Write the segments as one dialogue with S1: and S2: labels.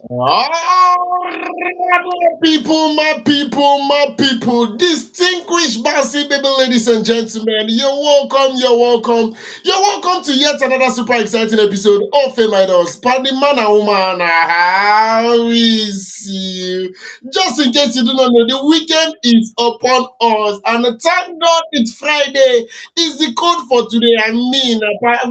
S1: My people, distinguished massive people, ladies and gentlemen, you're welcome to yet another super exciting episode of FameIdols. Party man and woman, how is you? Just in case you do not know, the weekend is upon us, and thank God it's Friday. Is the code for today. I mean,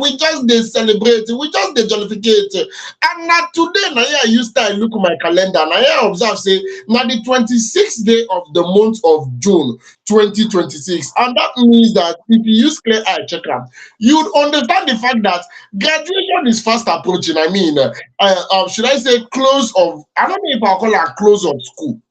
S1: we just they celebrate, we just they jollificate. And now today, now yeah, you start look at my calendar. Now yeah, observe say now the 26th day of the month of June 2026. And that means that if you use clear eye check out, you'd understand the fact that graduation is fast approaching. I mean, should I say close of, I don't know if I'll call it close of school.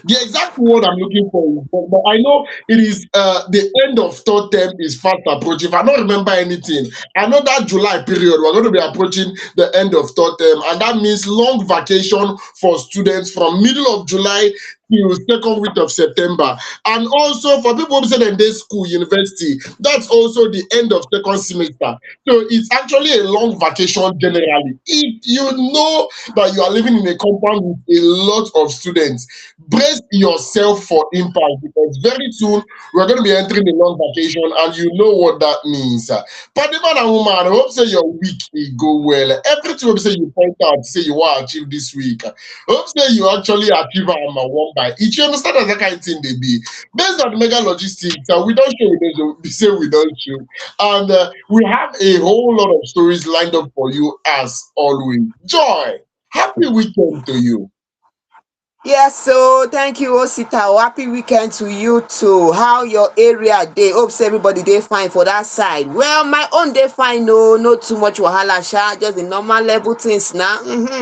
S1: The exact word I'm looking for is, but I know it is the end of third term is fast approaching. If I don't remember anything, I know that July period we're going to be approaching the end of third term, and that means long vacation for students from middle of July till second week of September. And also for people who say that they school, university, that's also the end of second semester. So it's actually a long vacation generally. If you know that you are living in a compound with a lot of students, brace yourself for impact because very soon we're going to be entering a long vacation and you know what that means. Party man and woman, I hope say your week will go well. Everything hope say you point out, say you want to achieve this week. Hope say you actually achieve them one by each. You understand that kind of thing they be. Based on mega logistics, we don't show, we say we don't show. And we have a whole lot of stories lined up for you as always. Joy, happy weekend to you.
S2: Yes, so thank you, Osita. Happy weekend to you too. How your area day? Hope say everybody dey fine for that side. Well, my own day fine. No, not too much wahala, sha. Just the normal level things now.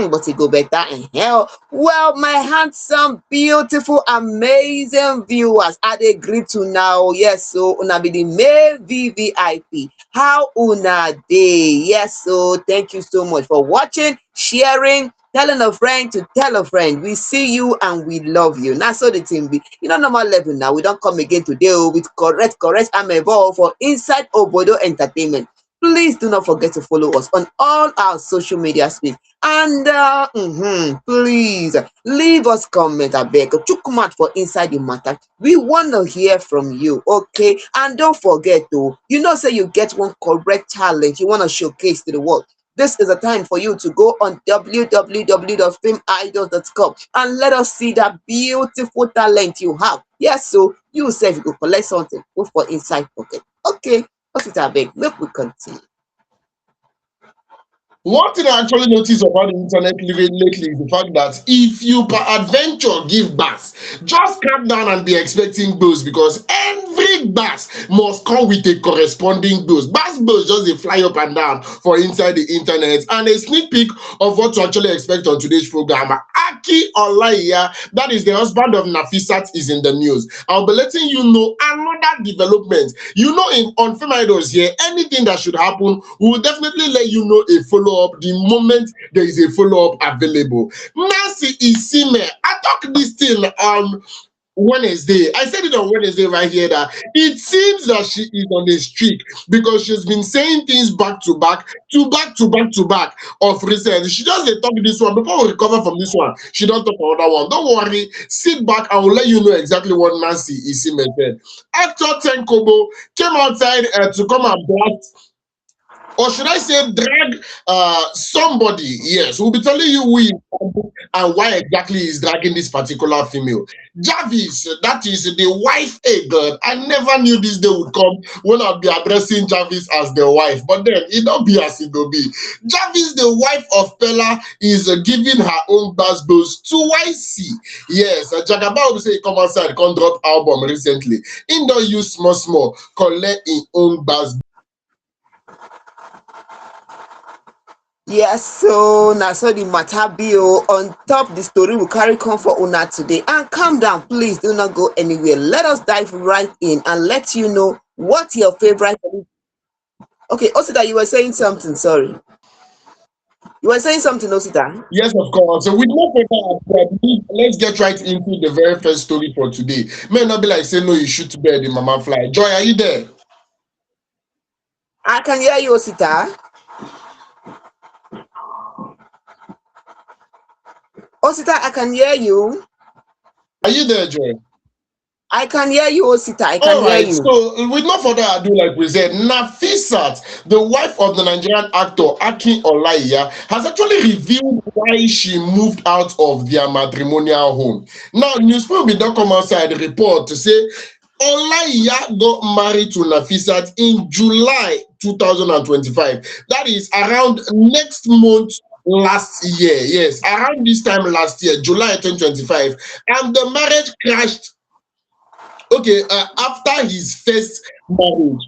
S2: But it go better in hell. Well, my handsome, beautiful, amazing viewers, I dey greet to now. Yes, so una be the May VVIP. How una day? Yes, so thank you so much for watching, sharing, telling a friend to tell a friend. We see you and we love you. Now, so the thing be, normal level now. We don't come again today with correct, I'm evolved for Inside Obodo Entertainment. Please do not forget to follow us on all our social media space. And please leave us comment. I beg. Chukumat for Inside the Matter. We want to hear from you, okay? And don't forget, though, say you get one correct talent you want to showcase to the world. This is a time for you to go on www.fameidols.com and let us see that beautiful talent you have. Yes, so you say you go collect something, go for inside pocket. Okay, what's it beg? Make we continue.
S1: One thing I actually noticed about the internet lately is the fact that if you per adventure give bass, just calm down and be expecting boost because every bass must come with a corresponding boost. Bass just they fly up and down for inside the internet. And a sneak peek of what to actually expect on today's program. Akin Olaiya, that is the husband of Nafisat, is in the news. I'll be letting you know another development. On FameIdols here, anything that should happen, we will definitely let you know a follow up the moment there is a follow-up available. Nancy Isime, I talked this thing on Wednesday. I said it on Wednesday right here that it seems that she is on a streak because she's been saying things back to back of recent. She just dey talk this one before we recover from this one. She don't talk another one. Don't worry, sit back. I will let you know exactly what Nancy Isime said. Actor Tenkobo came outside to come and blast, or should I say drag somebody. Yes, we'll be telling you who he is and why exactly he's dragging this particular female. Jarvis, that is the wife. Hey God, I never knew this day would come when I'll be addressing Jarvis as the wife, but then it don't be as it will be. Jarvis, the wife of Pella, is giving her own bass to Ycee. Yes, Jagaba will say come outside, come drop album recently. In don't use small, collect in own bass.
S2: Yes, so now so the matter be on top the story we carry come for una today. And calm down, please do not go anywhere. Let us dive right in and let you know what your favorite. Okay, Osita, you were saying something. Sorry, you were saying something, Osita.
S1: Yes, of course. So with no further ado, let's get right into the very first story for today. May not be like say no, you shoot bed in Mama Fly. Joy, are you there?
S2: I can hear you, Osita. Osita, I can hear you.
S1: Are you there, Joy?
S2: I can hear you, Osita. I can
S1: All
S2: hear
S1: right,
S2: you.
S1: so with no further ado, like we said, Nafisat, the wife of the Nigerian actor Akin Olaiya, has actually revealed why she moved out of their matrimonial home. Now, newspaper did not come outside the report to say Olaiya got married to Nafisat in July 2025. That is around next month last year. Yes, around this time last year, July 2025. And the marriage crashed. Okay, after his first marriage.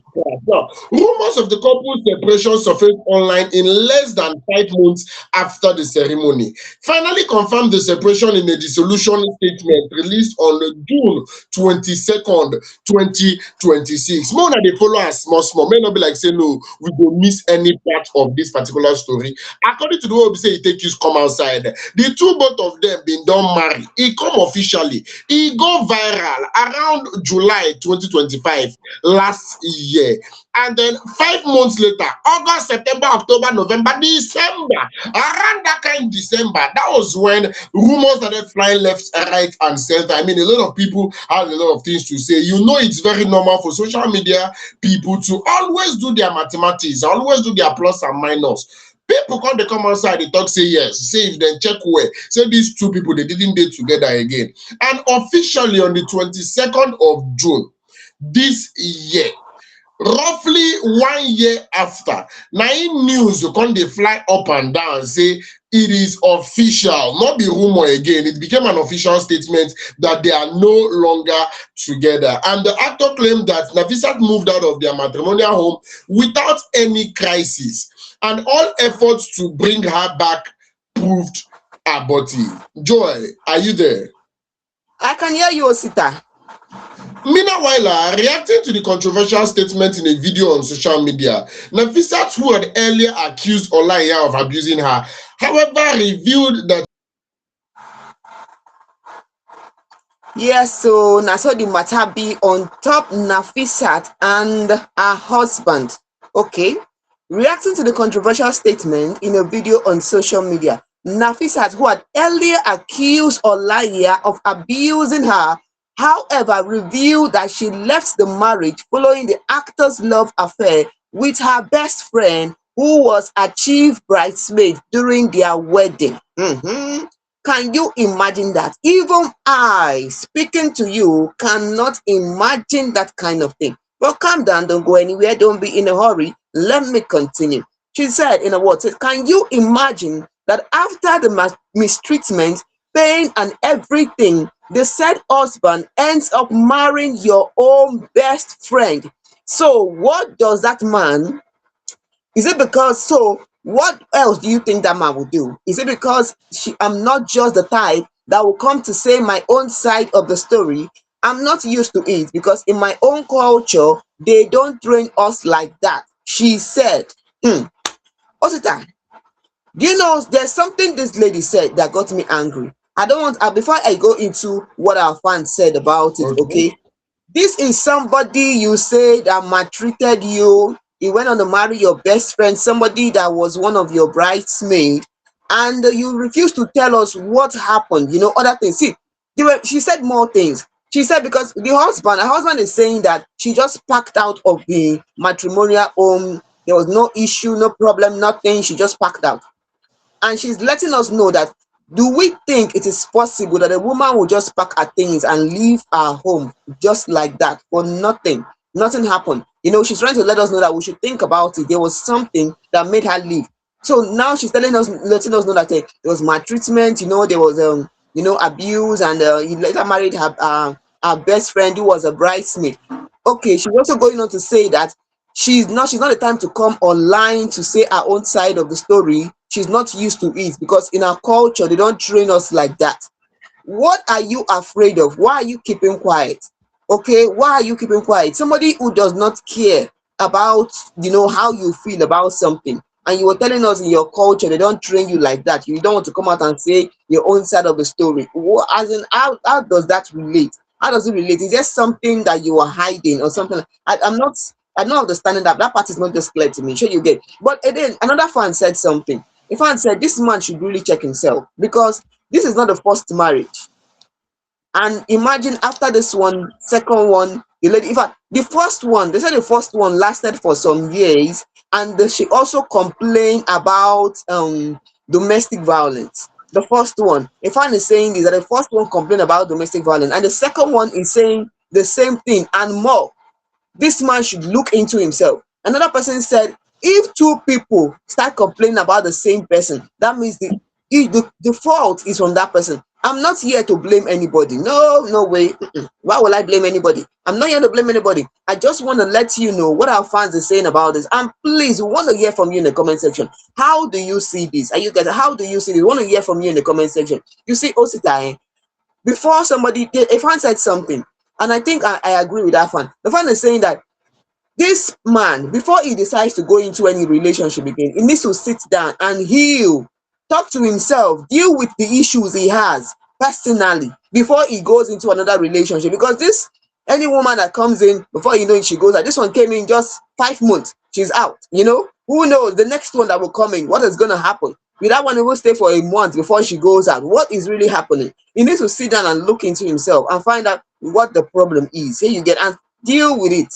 S1: Now, rumors of the couple's separation surfaced online in less than 5 months after the ceremony. Finally confirmed the separation in a dissolution statement released on June 22nd, 2026. More than they follow us small, small. May not be like say no, we don't miss any part of this particular story. According to the way we say it take you come outside, the two both of them been done marry. It come officially. It go viral around July 2025 last year. And then 5 months later, August, September, October, November, December, around that kind of December, that was when rumors started flying left, right, and center. I mean, a lot of people have a lot of things to say. You know, it's very normal for social media people to always do their mathematics, always do their plus and minus. People come outside, they talk, say yes, say if they check where, say these two people, they didn't date together again. And officially on the 22nd of June this year, roughly 1 year after, nine news come dey fly up and down say it is official, not be rumor again. It became an official statement that they are no longer together. And the actor claimed that Nafisat moved out of their matrimonial home without any crisis, and all efforts to bring her back proved abortive. Joy, are you there?
S2: I can hear you, Osita.
S1: Meanwhile, reacting to the controversial statement in a video on social media, Nafisat, who had earlier accused Olaiya of abusing her, however, revealed that
S2: Yes, so now so the matter be on top Nafisat and her husband. Okay. Reacting to the controversial statement in a video on social media, Nafisat, who had earlier accused Olaiya of abusing her, however, revealed that she left the marriage following the actor's love affair with her best friend, who was a chief bridesmaid during their wedding. Can you imagine that? Even I, speaking to you, cannot imagine that kind of thing. But calm down, don't go anywhere, don't be in a hurry. Let me continue. She said in a word, said, can you imagine that after the mistreatment, pain, and everything, the said husband ends up marrying your own best friend? So what does that man, is it because, so what else do you think that man will do? Is it because I'm not just the type that will come to say my own side of the story? I'm not used to it because in my own culture, they don't train us like that. She said, Osita, do you know there's something this lady said that got me angry? I don't want, before I go into what our fans said about it, okay? This is somebody you say that maltreated you. He went on to marry your best friend, somebody that was one of your bridesmaids, and you refuse to tell us what happened, you know, other things. See, she said more things. She said because her husband is saying that she just packed out of the matrimonial home. There was no issue, no problem, nothing. She just packed out. And she's letting us know that, do we think it is possible that a woman will just pack her things and leave her home just like that for nothing? Nothing happened. You know, she's trying to let us know that we should think about it. There was something that made her leave. So now she's telling us, letting us know that there was maltreatment, you know, there was abuse, and he later married her best friend who was a bridesmaid. Okay, she's also going on to say that she's not the time to come online to say her own side of the story. She's not used to it because in our culture they don't train us like that. What are you afraid of? Why are you keeping quiet? Okay, why are you keeping quiet? Somebody who does not care about, you know, how you feel about something, and you were telling us in your culture they don't train you like that. You don't want to come out and say your own side of the story. As in, how does that relate? How does it relate? Is there something that you are hiding or something? I'm not understanding that. That part is not just clear to me. Sure, you get. But again, another fan said something. If I said this man should really check himself because this is not the first marriage. And imagine after this one, second one, the lady, in fact, the first one, they said the first one lasted for some years, and she also complained about domestic violence. The first one, if I'm saying is that the first one complained about domestic violence, and the second one is saying the same thing and more. This man should look into himself. Another person said, if two people start complaining about the same person, that means the fault is from that person. I'm not here to blame anybody. No, no way. Why will I blame anybody? I'm not here to blame anybody. I just want to let you know what our fans are saying about this. And please, we want to hear from you in the comment section. How do you see this? Are you guys? How do you see this? We want to hear from you in the comment section. You see, Osita, before somebody, a fan said something, and I think I agree with that fan. The fan is saying that this man, before he decides to go into any relationship again, he needs to sit down and heal, talk to himself, deal with the issues he has personally before he goes into another relationship. Because this, any woman that comes in, before you know it, she goes out. This one came in just 5 months, she's out. You know, who knows the next one that will come in, what is going to happen? Will that one even stay for a month before she goes out? What is really happening? He needs to sit down and look into himself and find out what the problem is. Here you get, and deal with it.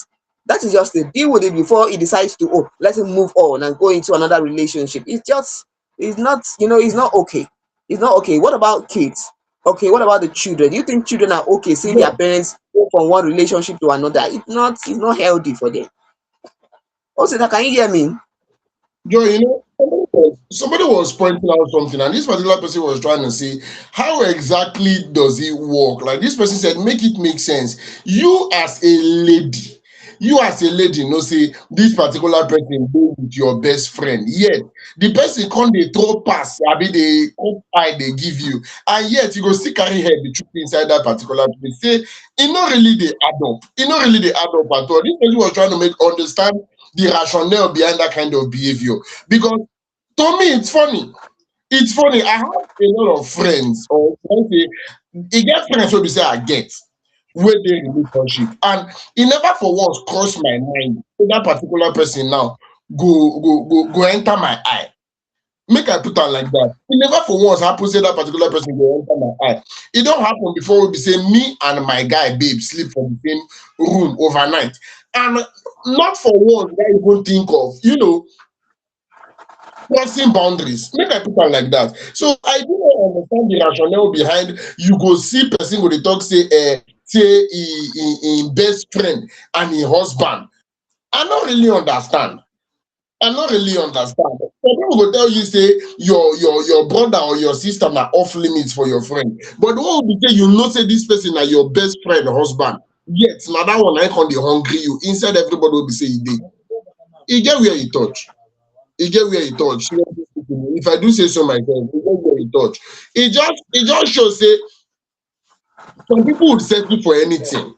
S2: That is just it. Deal with it before he decides to, oh, let him move on and go into another relationship. It's not, you know, it's not okay. It's not okay. What about kids? Okay, what about the children? Do you think children are okay seeing their parents go from one relationship to another? It's not healthy for them. Also, can you hear me?
S1: Joe, somebody was pointing out something, and this particular person was trying to say, how exactly does it work? Like this person said, make it make sense. You as a lady, say this particular person go with your best friend. Yet the person can't they throw pass, I mean they eye they give you, and yet you go still carry head the truth inside that particular place. Say it not really they add up. It not really they add up at all. This person was trying to make understand the rationale behind that kind of behavior. Because to me, it's funny. It's funny. I have a lot of friends, or let's say, I get friends who be say I get where they relationship, and it never for once crossed my mind. So that particular person now go enter my eye. Make I put on like that. It never for once happen say that particular person go enter my eye. It don't happen before we be say me and my guy babe sleep for the same room overnight, and not for once I even think of crossing boundaries. Make I put am like that. So I do not understand the rationale behind you go see person go dey talk say im best friend and im husband. I no really understand. I no really understand. Some people go tell you say your brother or your sister na off limits for your friend. But the one will be say you know say this person na your best friend husband. Yet na that one na come dey hungry you. Inside everybody will be say e dey. E get where e touch. E get where e touch. If I do say so myself, e get where e touch. E just show say some people would settle for anything.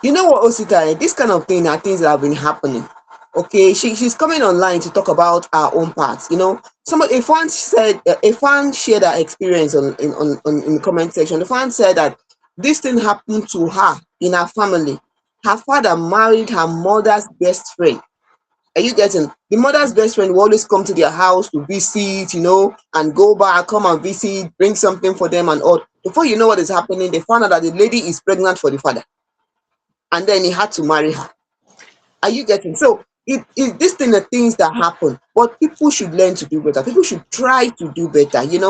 S2: You know what, Osita? This kind of thing are things that have been happening. Okay, she's coming online to talk about her own parts. A fan shared her experience in the comment section. The fan said that this thing happened to her in her family. Her father married her mother's best friend. Are you getting? The mother's best friend will always come to their house to visit, and go back, come and visit, bring something for them and all. Before you know what is happening, they found out that the lady is pregnant for the father. And then he had to marry her. Are you getting? So this thing are things that happen, but people should learn to do better. People should try to do better. In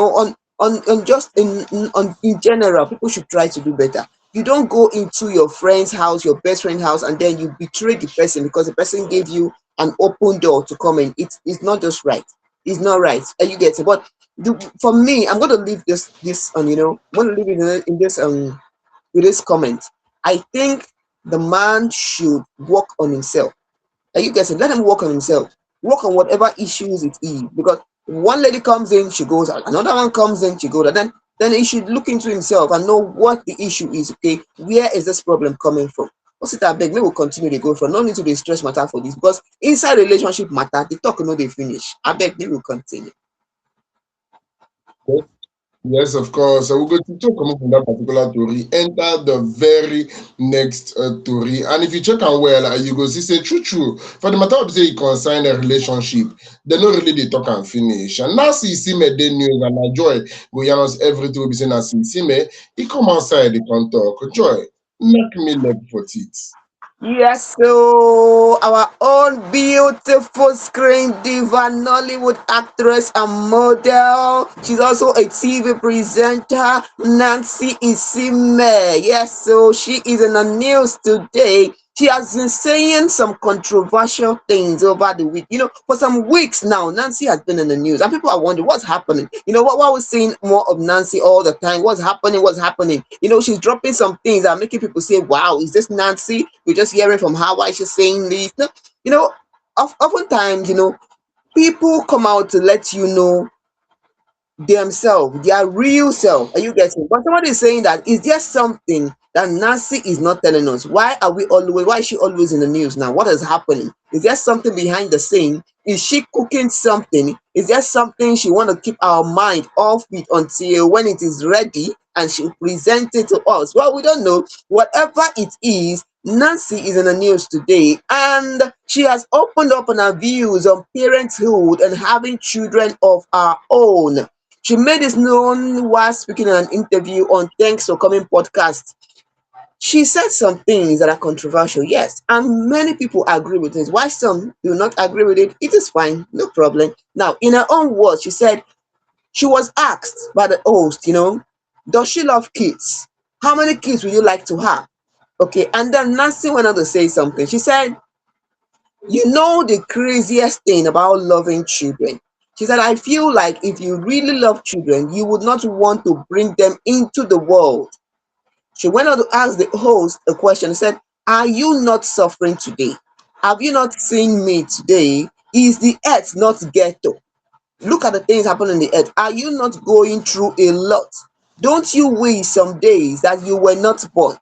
S2: general, people should try to do better. You don't go into your friend's house, your best friend's house, and then you betray the person because the person gave you an open door to come in. It's not just right. It's not right. Are you getting? But for me, I'm going to leave this on. I'm going to leave it in this with this comment. I think the man should work on himself. Are you getting? Let him work on himself. Work on whatever issues it is. Because one lady comes in, she goes out. Another one comes in, she goes out. Then he should look into himself and know what the issue is. Okay, where is this problem coming from? What's it? I beg, we will continue to go for. No need to be stress matter for this because inside relationship matter, the talk they finish. I beg, we will continue.
S1: Yes, of course. So we're going to talk about from that particular story, enter the very next story. And if you check on well, you go see say true, true. For the matter of say it concern a relationship, they not really they talk and finish. And now see Isime the news and I joy go yarn us everything we be saying as Isime, he come outside, he can talk. Joy, knock me leg for teeth.
S2: Yes, so our own beautiful screen diva, Nollywood actress and model. She's also a TV presenter, Nancy Isime. Yes, so she is in the news today. She has been saying some controversial things over the week. For some weeks now, Nancy has been in the news, and people are wondering what's happening. What we're seeing more of Nancy all the time. What's happening? What's happening? She's dropping some things that are making people say, "Wow, is this Nancy?" We're just hearing from her why she's saying this. No, you know, oftentimes, people come out to let you know themselves, their real self. Are you getting? But somebody is saying that is there something that Nancy is not telling us? Why is she always in the news now? What is happening? Is there something behind the scene? Is she cooking something? Is there something she want to keep our mind off it until when it is ready and she'll present it to us? Well, we don't know. Whatever it is, Nancy is in the news today and she has opened up on her views on parenthood and having children of our own. She made this known while speaking in an interview on Thanks for Coming podcast. She said some things that are controversial, yes, and many people agree with it. Why some do not agree with it, it is fine, no problem. Now, in her own words, she said she was asked by the host, does she love kids? How many kids would you like to have? Okay, and then Nancy went on to say something. She said, the craziest thing about loving children. She said, I feel like if you really love children, you would not want to bring them into the world. She went on to ask the host a question. She said, are you not suffering today? Have you not seen me today? Is the earth not ghetto? Look at the things happening in the earth. Are you not going through a lot? Don't you wish some days that you were not born?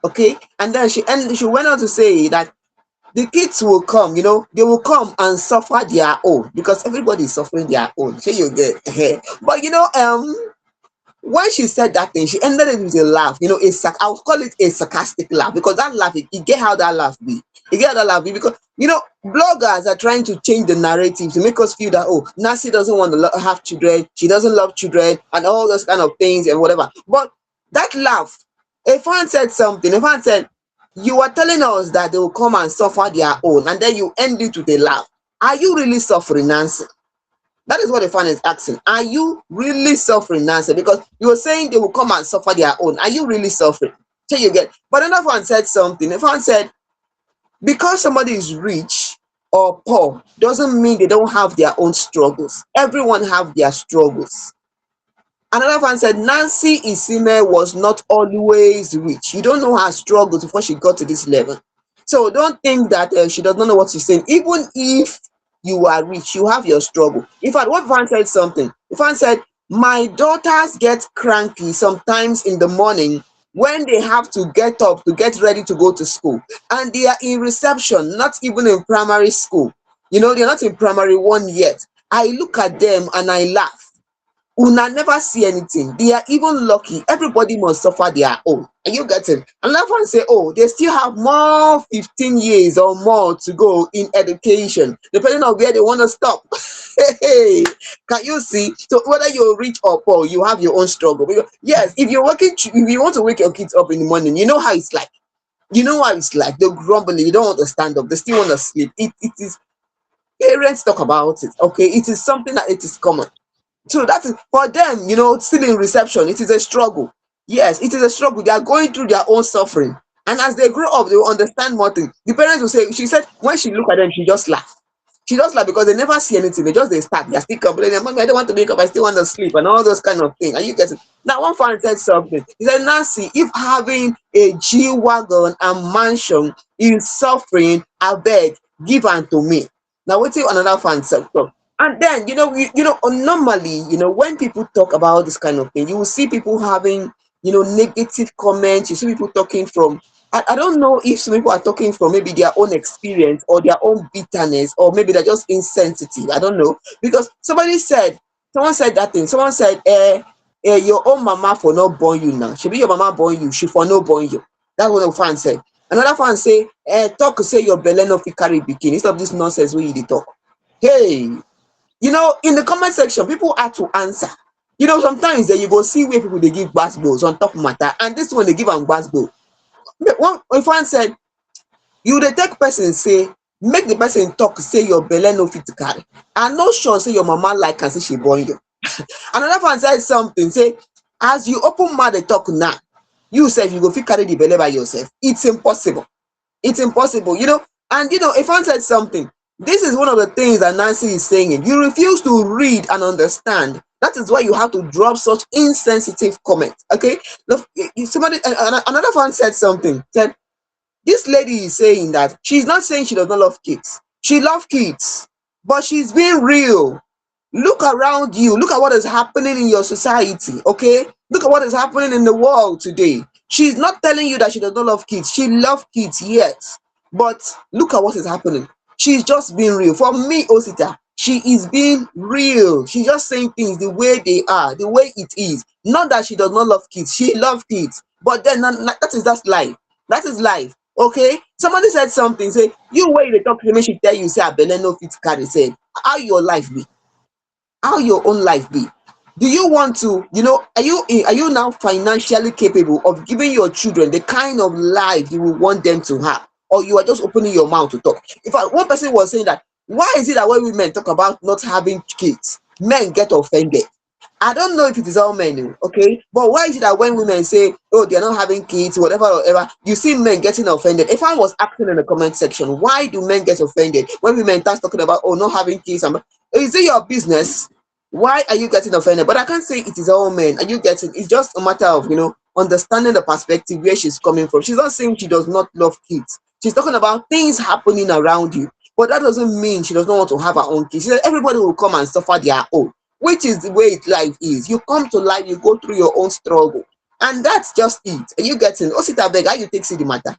S2: Okay. And then she went on to say that the kids will come, they will come and suffer their own because everybody is suffering their own. So you get but when she said that thing, she ended it with a laugh, I would call it a sarcastic laugh because that laugh, it get how that laugh be. You get how that laugh be because bloggers are trying to change the narrative to make us feel that Nancy doesn't want to have children, she doesn't love children, and all those kind of things and whatever. But that laugh, a fan said something, a fan said, you are telling us that they will come and suffer their own, and then you end it with a laugh. Are you really suffering, Nancy? That is what the fan is asking. Are you really suffering, Nancy? Because you were saying they will come and suffer their own. Are you really suffering? So you get. But another fan said something. The fan said, because somebody is rich or poor doesn't mean they don't have their own struggles. Everyone have their struggles. Another fan said, Nancy Isime was not always rich. You don't know her struggles before she got to this level. So don't think that she does not know what she's saying. Even if you are rich, you have your struggle. In fact, what fan said something. The fan said, my daughters get cranky sometimes in the morning when they have to get up to get ready to go to school. And they are in reception, not even in primary school. They're not in primary one yet. I look at them and I laugh. Una never see anything. They are even lucky. Everybody must suffer their own. And you get it. Another one say, they still have more 15 years or more to go in education, depending on where they want to stop. Hey, can you see? So whether you're rich or poor, you have your own struggle. Because, yes, if you're working, if you want to wake your kids up in the morning, you know how it's like. You know how it's like. They're grumbling. You don't want to stand up. They still want to sleep. It is. Parents talk about it. Okay, it is something that it is common. So that is for them, still in reception, it is a struggle. Yes, it is a struggle. They are going through their own suffering. And as they grow up, they will understand more things. The parents will say, she said, when she look at them, she just laugh. She just laugh because they never see anything. They start. They are still complaining, Mommy, I don't want to wake up, I still want to sleep, and all those kind of things. And you get it. Now, one fan said something. He said, Nancy, if having a G-Wagon and mansion is suffering, I beg, give unto me. Now, wait till another fan said so. And then, normally, when people talk about this kind of thing, you will see people having, negative comments. You see people talking from, I don't know if some people are talking from maybe their own experience or their own bitterness, or maybe they're just insensitive. I don't know. Because someone said that thing. Someone said, your own mama for not born you now. She be your mama born you, she for no born you. That's what the fan said. Another fan say, talk say your belle no fit carry pikin. Instead of this nonsense wey you dey talk. Hey, in the comment section, people had to answer. Sometimes you go see where people they give gbasgbos on top matter, and this one they give am gbasgbo. One fan said, you dey take person say, make the person talk say your belle no fit carry. I'm not sure say your mama like and say she born you. Another fan said something, say, as you open mouth dey talk now, you sef you go fit carry the belle by yourself. It's impossible. It's impossible, And a fan said something. This is one of the things that Nancy is saying. You refuse to read and understand. That is why you have to drop such insensitive comments. Okay? Look, another fan said something. Said, this lady is saying that she's not saying she does not love kids. She loves kids, but she's being real. Look around you. Look at what is happening in your society. Okay? Look at what is happening in the world today. She's not telling you that she does not love kids. She loves kids, yes. But look at what is happening. She's just being real. For me, Osita, she is being real. She's just saying things the way they are, the way it is. Not that she does not love kids. She loves kids. But then that's life. That is life. Okay? Somebody said something. Say, you way they talk to me, she tell you, say, Abele no fit carry. Say, how your life be? How your own life be? Do you want to, are you now financially capable of giving your children the kind of life you will want them to have? Or you are just opening your mouth to talk? In fact, one person was saying that, why is it that when women talk about not having kids, men get offended? I don't know if it is all men, okay? But why is it that when women say, oh, they're not having kids, whatever, you see men getting offended? If I was asking in the comment section, why do men get offended when women start talking about, oh, not having kids? Is it your business? Why are you getting offended? But I can't say it is all men. Are you getting? It's just a matter of, understanding the perspective where she's coming from. She's not saying she does not love kids. She's talking about things happening around you. But that doesn't mean she does not want to have her own kids. She said everybody will come and suffer their own, which is the way life is. You come to life, you go through your own struggle. And that's just it. Are you getting? Osita beg, how you take see the matter?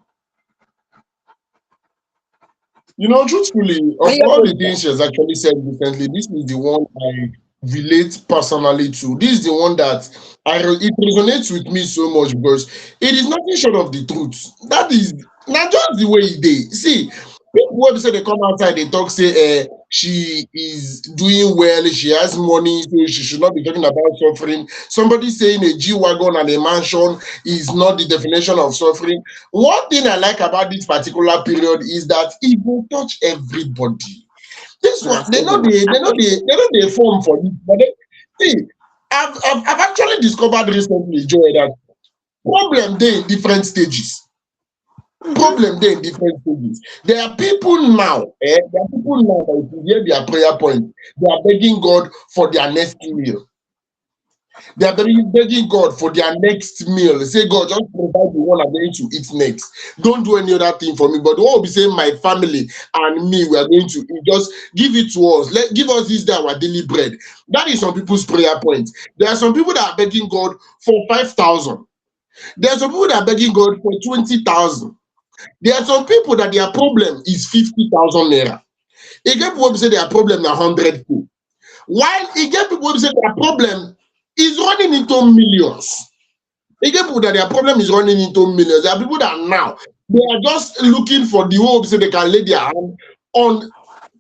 S1: Truthfully, of all the things she has actually said recently, this is the one I relate personally to. This is the one that it resonates with me so much because it is nothing short of the truth. That is not just the way it is. See, people when say they come outside, they talk, say she is doing well, she has money, so she should not be talking about suffering. Somebody saying a G-Wagon and a mansion is not the definition of suffering. One thing I like about this particular period is that it will touch everybody. This one, they know the form for it. But see, I've actually discovered recently, Joy, that problem they in different stages. Problem there in different stages. There are people now, there are people now that if you hear their prayer point, they are begging God for their next meal. They are begging God for their next meal. They say, God, just provide the one I'm going to eat next. Don't do any other thing for me. But what will be saying, my family and me, we are going to eat. Just give it to us. Give us this day our daily bread. That is some people's prayer point. There are some people that are begging God for 5,000. There are some people that are begging God for 20,000. There are some people that their problem is 50,000 naira. You get people who say their problem is 100K. While you get people who say their problem is running into millions. You get people that their problem is running into millions. There are people that now, they are just looking for the hope so they can lay their hand on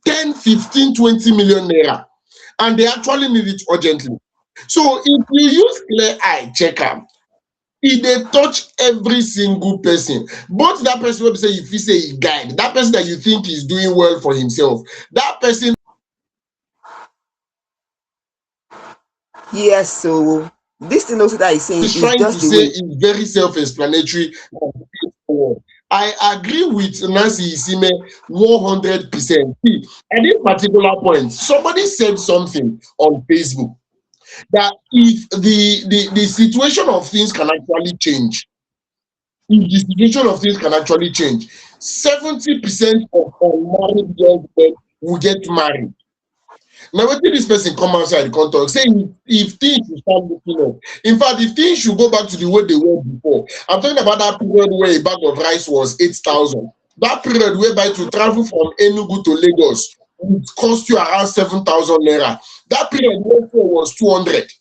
S1: 10, 15, 20 million naira. And they actually need it urgently. So if you use clear eye checker, they touch every single person. Both that person will say, if you say he guide, that person that you think is doing well for himself, that person.
S2: Yes, so this thing also that is saying
S1: is
S2: is
S1: trying
S2: just
S1: to say is very self-explanatory. I agree with Nancy Isime 100%. See, at this particular point, somebody said something on Facebook that if the situation of things can actually change, if the situation of things can actually change, 70% of unmarried young men will get married. Now, when this person come outside come talk, saying if things should start looking up. In fact, if things should go back to the way they were before, I'm talking about that period where a bag of rice was 8,000. That period whereby to travel from Enugu to Lagos would cost you around 7,000 naira. That period where was 200.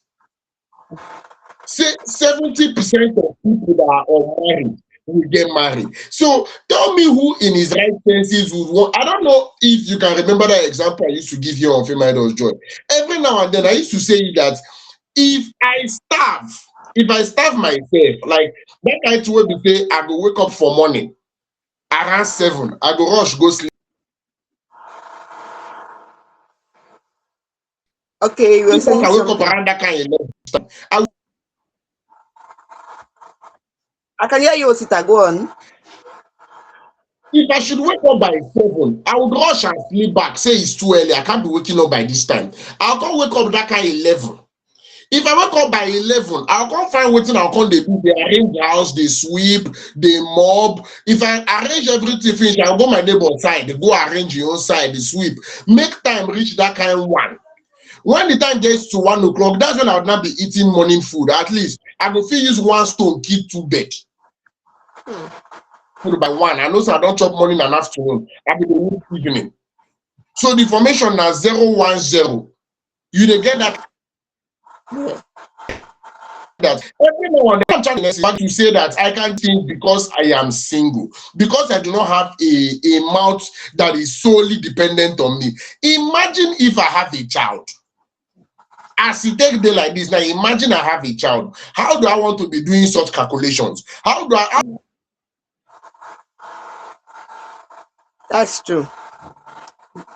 S1: Say 70% of people that are unmarried will get married. So tell me who in his right senses would want. I don't know if you can remember that example I used to give you on FameIdols Joy. Every now and then I used to say that if I starve, if I starve myself, like that kind of way be say I go wake up for morning around 7, I go rush go sleep.
S2: Okay, you were
S1: If I
S2: saying
S1: can wake up
S2: something.
S1: around that kind of level, I,
S2: I can hear you, Osita. Go on.
S1: if I should wake up by 7, I would rush and sleep back. Say it's too early. I can't be waking up by this time. I'll come wake up that kind of 11. If I wake up by 11, I'll come find wetin I'll come dey do. They arrange the house, they sweep, they mob. If I arrange everything finish, I'll go my neighbor side, they go arrange your own side, they sweep. Make time reach that kind of one. When the time gets to 1 o'clock, that's when I would not be eating morning food. At least I go fit use one stone keep 2 bed. By 1, I know say I don chop morning and afternoon. I be dey eat evening. So the formation na 010. You dey get that.
S2: Yeah.
S1: That every now and then I'm trying to say that I can't think because I am single, because I do not have a mouth that is solely dependent on me. Imagine if I have a child. As it take day like this now, imagine I have a child. How do I want to be doing such calculations?
S2: That's true.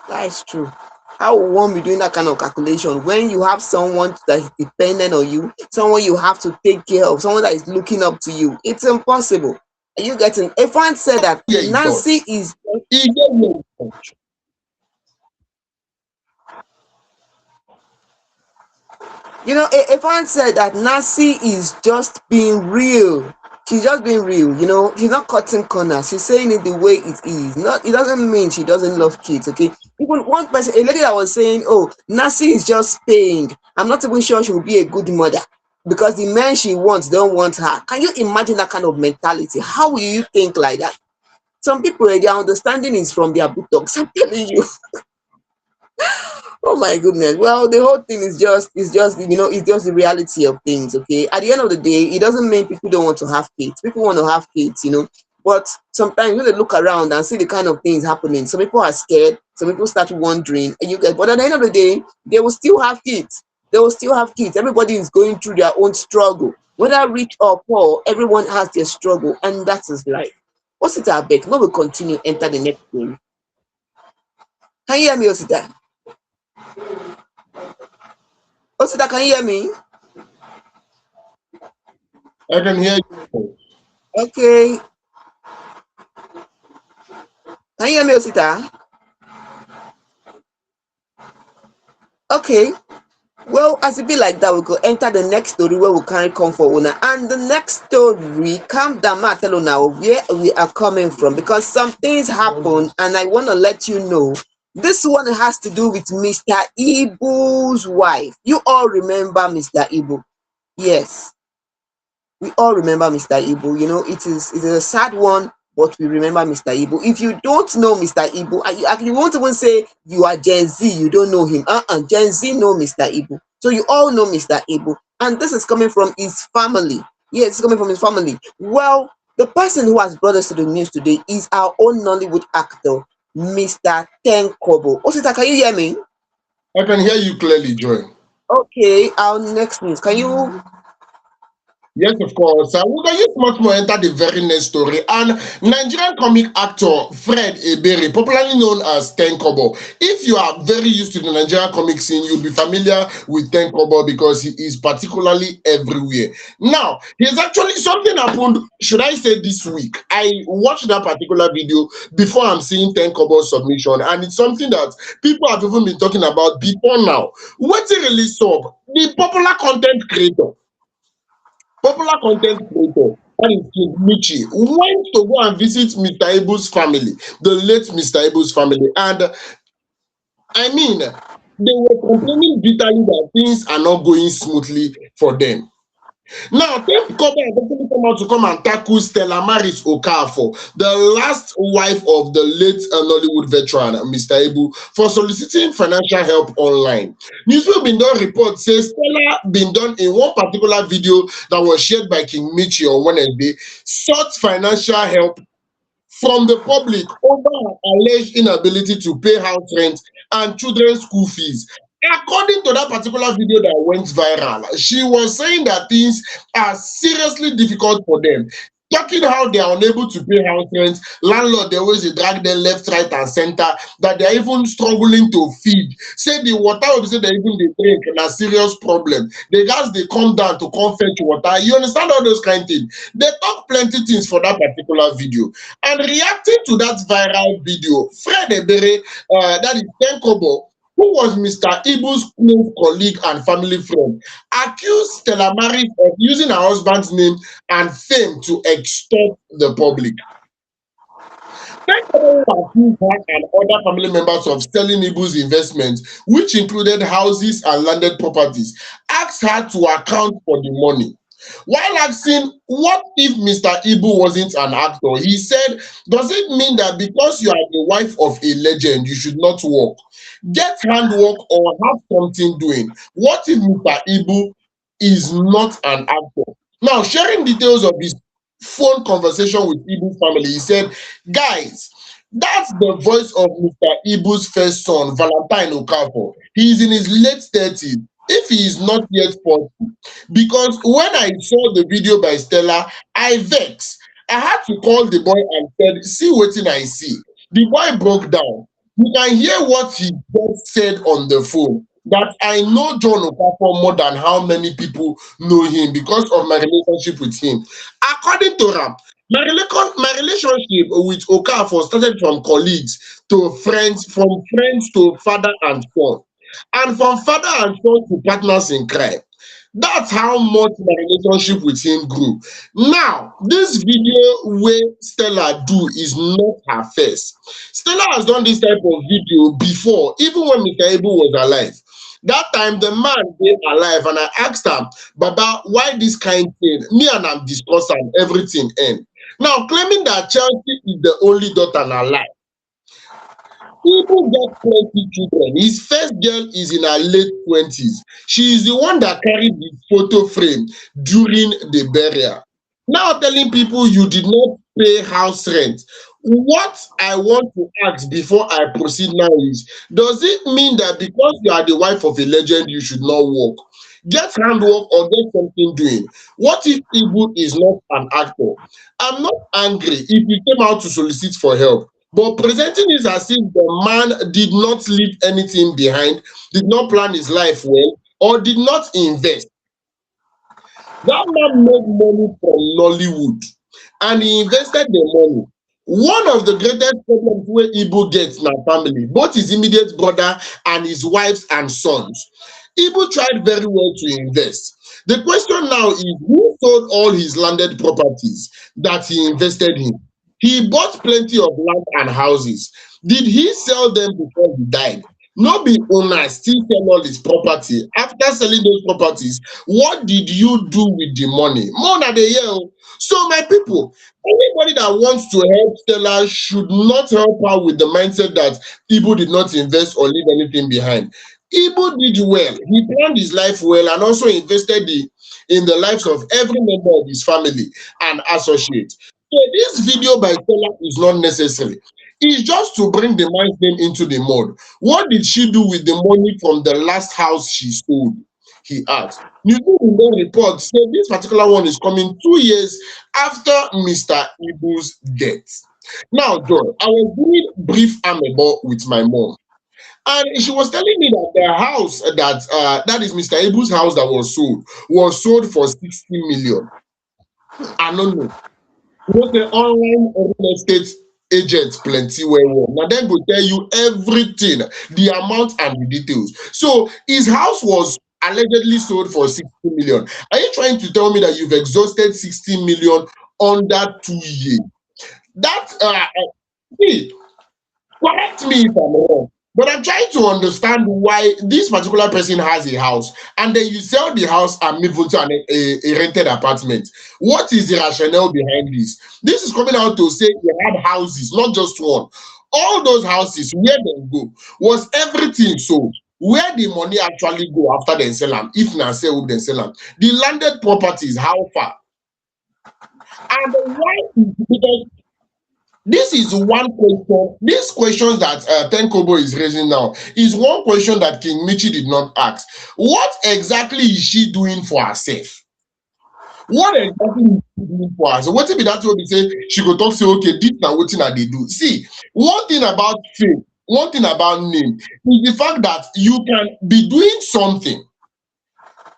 S2: That's true. How will one be doing that kind of calculation when you have someone that is dependent on you, someone you have to take care of, someone that is looking up to you? It's impossible. Are you getting? A friend said that
S1: Yeah, it
S2: Nancy
S1: does.
S2: is,
S1: It get me.
S2: a friend said that Nancy is just being real. She's just being real. She's not cutting corners. She's saying it the way it is. Not, it doesn't mean she doesn't love kids. Okay. Even one person, a lady that was saying, "Oh, Nancy is just paying. I'm not even sure she will be a good mother because the men she wants don't want her." Can you imagine that kind of mentality? How will you think like that? Some people, their understanding is from their buttocks. I'm telling you. Oh my goodness. Well, the whole thing it's just the reality of things. Okay. At the end of the day, it doesn't mean people don't want to have kids. People want to have kids. But sometimes when they look around and see the kind of things happening, some people are scared, some people start wondering, and but at the end of the day, they will still have kids. They will still have kids. Everybody is going through their own struggle. Whether rich or poor, everyone has their struggle, and that is life. What's it back? Now we continue, enter the next thing. Can you hear me, Osita? Osita, can you hear me?
S1: I can hear you.
S2: Okay. Can you hear me, Osita? Okay. Well, as it be like that, we go enter the next story where we carry come for una. And the next story, calm down, ma tell una where we are coming from because some things happen, and I want to let you know. This one has to do with Mr. Ibu's wife. You all remember Mr. Ibu? Yes, we all remember Mr. Ibu. It is a sad one, but we remember Mr. Ibu. If you don't know Mr. Ibu, you won't even say you are Gen Z, you don't know him. Gen Z know Mr. Ibu. So you all know Mr. Ibu. And this is coming from his family. Yes, it's coming from his family. Well, the person who has brought us to the news today is our own Nollywood actor, Mr. Tenkobo. Osita, can you hear me?
S1: I can hear you clearly, Joy.
S2: Okay, our next news. Can you?
S1: Yes, of course. We can use much more enter the very next story. And Nigerian comic actor Fred Ebere, popularly known as Tenkobo. If you are very used to the Nigerian comic scene, you'll be familiar with Tenkobo because he is particularly everywhere. Now, he's actually something happened, should I say this week? I watched that particular video before I'm seeing Tenkobo's submission, and it's something that people have even been talking about before now. What's it really up? The popular content creator, that is King Michi, went to go and visit Mr. Ibu's family, the late Mr. Ibu's family. And I mean, they were complaining bitterly that things are not going smoothly for them. Now, Tenkobo has actually come out to come and tackle Stella Maris Okafor, the last wife of the late Nollywood veteran, Mr. Ibu, for soliciting financial help online. Newsweek been done report says Stella been done in one particular video that was shared by King Michi on Wednesday, sought financial help from the public over her alleged inability to pay house rent and children's school fees. According to that particular video that went viral, she was saying that things are seriously difficult for them. Talking how they are unable to pay house rent, landlord they always dey drag them left, right, and center, that they are even struggling to feed. Say the water wey be say they even dey drink na serious problem. The gas dey come down to come fetch water. You understand all those kind things. They talk plenty things for that particular video. And reacting to that viral video, Fred Ebere, that is Tenkobo, who was Mr. Ibu's close colleague and family friend, accused Stella Maris of using her husband's name and fame to extort the public. Tenkobo accused her and other family members of selling Ibu's investments, which included houses and landed properties, asked her to account for the money. While asking what if Mr. Ibu wasn't an actor, he said, does it mean that because you are the wife of a legend, you should not work? Get handwork or have something doing. What if Mr. Ibu is not an actor? Now, sharing details of his phone conversation with Ibu's family, he said, guys, that's the voice of Mr. Ibu's first son, Valentine Okafor. He is in his late 30s. If he is not yet 40, because when I saw the video by Stella, I vexed. I had to call the boy and said, see wetin I see. The boy broke down. You can hear what he just said on the phone. That I know John Okafor more than how many people know him because of my relationship with him. According to Ram, my relationship with Okafor started from colleagues to friends, from friends to father and son, and from father and son to partners in crime. That's how much my relationship with him grew. Now, this video where Stella do is not her first. Stella has done this type of video before, even when Mr. Ibu was alive. That time, the man was alive, and I asked him, Baba, why this kind thing? Me and I'm discussing everything end. Now, claiming that Chelsea is the only daughter alive. People get plenty children. His first girl is in her late 20s. She is the one that carried the photo frame during the burial. Now telling people you did not pay house rent. What I want to ask before I proceed now is, does it mean that because you are the wife of a legend, you should not work? Get handwork or get something doing. What if Ibu is not an actor? I'm not angry if he came out to solicit for help. But presenting it as if the man did not leave anything behind, did not plan his life well, or did not invest. That man made money from Nollywood and he invested the money. One of the greatest problems where Ibu gets in our family, both his immediate brother and his wives and sons. Ibu tried very well to invest. The question now is, who sold all his landed properties that he invested in? He bought plenty of land and houses. Did he sell them before he died? No be owner still sell all his property. After selling those properties, what did you do with the money? More than a year. So my people, anybody that wants to help Stella should not help her with the mindset that Ibu did not invest or leave anything behind. Ibu did well. He planned his life well and also invested in the lives of every member of his family and associates. So this video by Stella is not necessary. It's just to bring the man's name into the mud. What did she do with the money from the last house she sold? He asked. Newsweek report said this particular one is coming 2 years after Mr. Ibu's death. Now, John, I was doing brief amebo with my mom, and she was telling me that the house that is Mr. Ibu's house that was sold for 60 million. I don't know. What the online real estate agents plenty well. Now then go tell you everything, the amount and the details. So his house was allegedly sold for 60 million. Are you trying to tell me that you've exhausted 60 million under 2 years? That see, correct me if I'm wrong. But I'm trying to understand why this particular person has a house and then you sell the house and move into a rented apartment. What is the rationale behind this? This is coming out to say you had houses, not just one. All those houses, where they go, was everything sold. Where the money actually go after they sell them, if not sell, they sell them. The landed properties, how far? And why is because this is one question. These questions that Tenkobo is raising now is one question that King Michi did not ask. What exactly is she doing for herself? What exactly is she doing for herself? What if that will be say she go talk say, okay, this now what thing that they do? See, one thing about fame, one thing about name is the fact that you can be doing something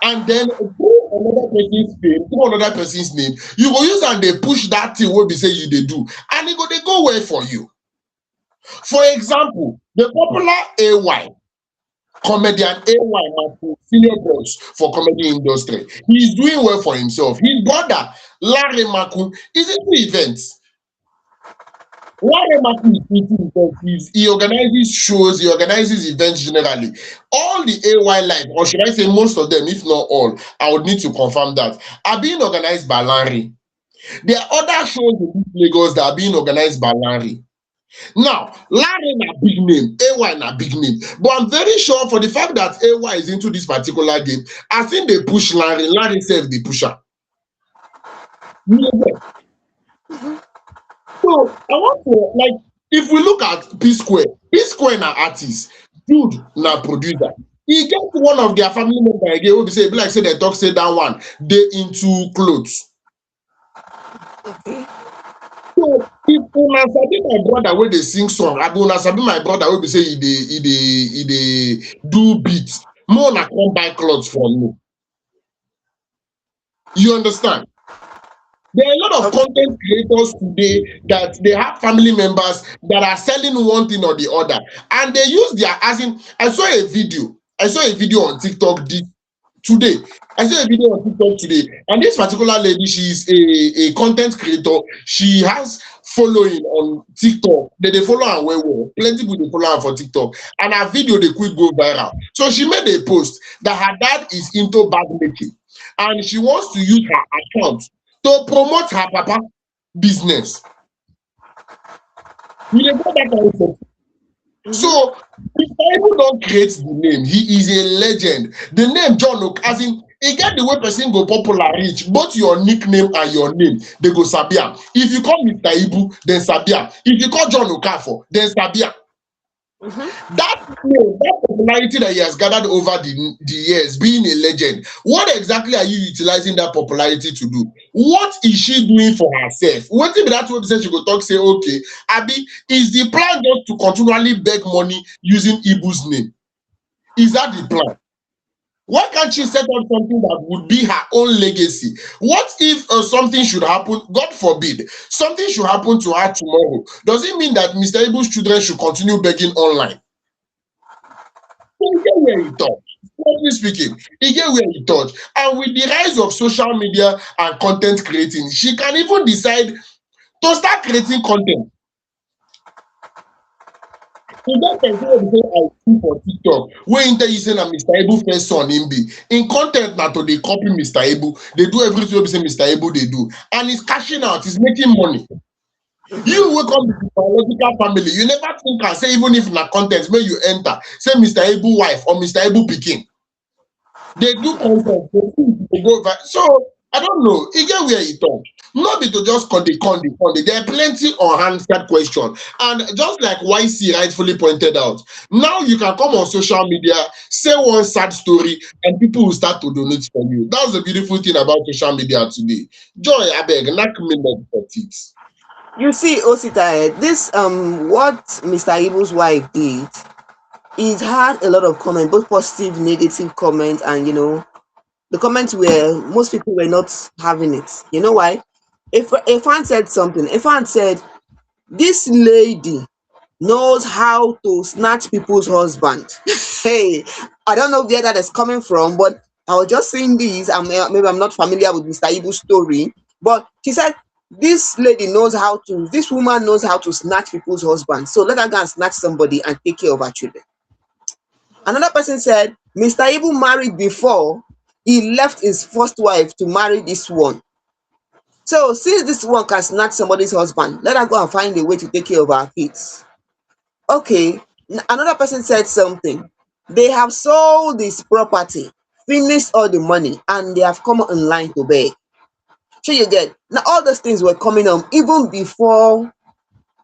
S1: and then through another person's fame, through another person's name, you go use and they push that thing what be say you they do, and they go well for you. For example, the popular AY comedian AY Maku, senior boss for comedy industry, he is doing well for himself. His brother Larry Maku is into events. Larry Maku is into events. He organizes shows, he organizes events generally. All the AY life, or should I say most of them, if not all, I would need to confirm that, are being organized by Larry. There are other shows in Lagos that are being organized by Larry. Now, Larry na big name, AY na big name. But I'm very sure for the fact that AY is into this particular game, I think they push Larry. Larry says they push her. So I want to like if we look at P Square na artist, Jude na producer. He get one of their family member again who be say, be like say they talk say that one they into clothes.
S2: Okay.
S1: So if una sabi my brother wey dey sing song, abi una sabi my brother wey be say he dey do beats, more una come buy clothes from me. You understand? There are a lot of
S2: Okay.
S1: content creators today that they have family members that are selling one thing or the other, and they use their as in. I saw a video. I saw a video on TikTok today. I saw a video on TikTok today, and this particular lady, she's a content creator. She has following on TikTok. They follow her well. Plenty people they follow her for TikTok, and her video they quick go viral. So she made a post that her dad is into bag making, and she wants to use her account to promote her papa business. You dey get that kind of thing. So Mr. Ibu don't create the name. He is a legend. The name John Oak, as in, he get the way person go popular reach. Both your nickname and your name, they go sabi am. If you call Mr. Ibu, then sabi am. If you call John Okafor, then sabi am. That name, that popularity that he has gathered over the years, being a legend, what exactly are you utilizing that popularity to do? What is she doing for herself? What if that way she go talk say, okay, Abi, is the plan just to continually beg money using Ibu's name? Is that the plan? Why can't she set up something that would be her own legacy? What if something should happen, God forbid, something should happen to her tomorrow? Does it mean that Mr. Ibu's children should continue begging online? You get where he touch. Frankly speaking, he get where he touch. And with the rise of social media and content creating, she can even decide to start creating content. You get person wey be say I see for TikTok wey him tell you say na Mr. Ibu first son him be. In content na to dey copy Mr. Ibu, dey do everything wey be say Mr. Ibu dey do, and he's cashing out, he's making money. You wey come with biological family, you never think am say even if na content make you enter, say Mr. Ibu wife or Mr. Ibu pikin. They do content, they go back. So I don't know. E get where e talk. Not be to just con. There are plenty unanswered questions. And just like Ycee rightfully pointed out, now you can come on social media, say one sad story, and people will start to donate for you. That's the beautiful thing about social media today. Joy, abeg, knack me not for it.
S2: You see, Osita, this what Mr. Ibu's wife did, it had a lot of comments, both positive, negative comments, and the comments were most people were not having it. You know why? If a fan said something, a fan said, this lady knows how to snatch people's husband. Hey, I don't know where that is coming from, but I was just saying this, and maybe I'm not familiar with Mr. Ibu's story, but she said, this woman knows how to snatch people's husband. So let her go and snatch somebody and take care of her children. Another person said, Mr. Ibu married before he left his first wife to marry this one. So since this one can snatch somebody's husband, let her go and find a way to take care of our kids. Okay, another person said something. They have sold this property, finished all the money, and they have come online to beg. So you get now all those things were coming on even before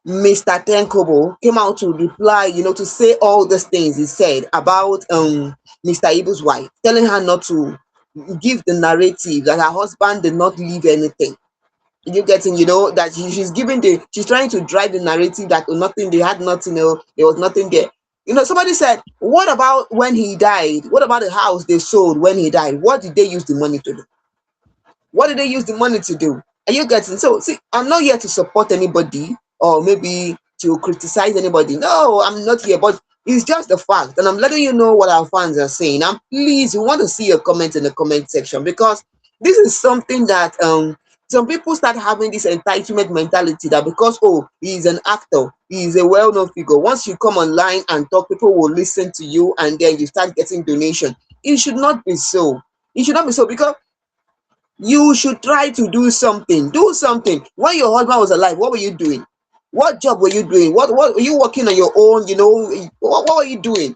S2: Mr. Tenkobo came out to reply, to say all these things he said about Mr. Ibu's wife, telling her not to give the narrative that her husband did not leave anything. You getting, that she's trying to drive the narrative that nothing, they had nothing, there was nothing there. Somebody said, what about when he died? What about the house they sold when he died? What did they use the money to do? What did they use the money to do? Are you getting? So see, I'm not here to support anybody or maybe to criticize anybody. No, I'm not here, but it's just the fact, and I'm letting you know what our fans are saying. And please, we want to see your comments in the comment section, because this is something that some people start having this entitlement mentality that because he's an actor, he's a well-known figure. Once you come online and talk, people will listen to you, and then you start getting donation. It should not be so. It should not be so, because you should try to do something. Do something. When your husband was alive, what were you doing? What job were you doing? What were you working on your own? What were you doing?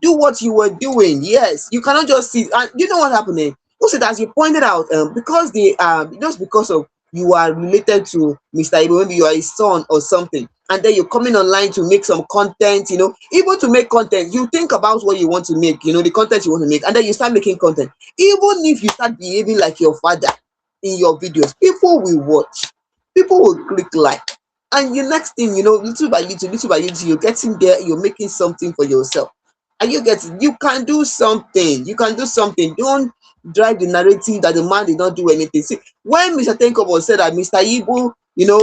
S2: Do what you were doing. Yes, you cannot just see. And you know what happened? Also, as you pointed out, because they just because of you are related to Mr. Ibu, maybe you are his son or something, and then you're coming online to make some content. Even to make content, you think about what you want to make. The content you want to make, and then you start making content. Even if you start behaving like your father in your videos, people will watch, people will click like, and the next thing little by little, you're getting there, you're making something for yourself. And you can do something. You can do something. Don't drive the narrative that the man did not do anything. See, when Mr. Tenkobo said that Mr. Ibu,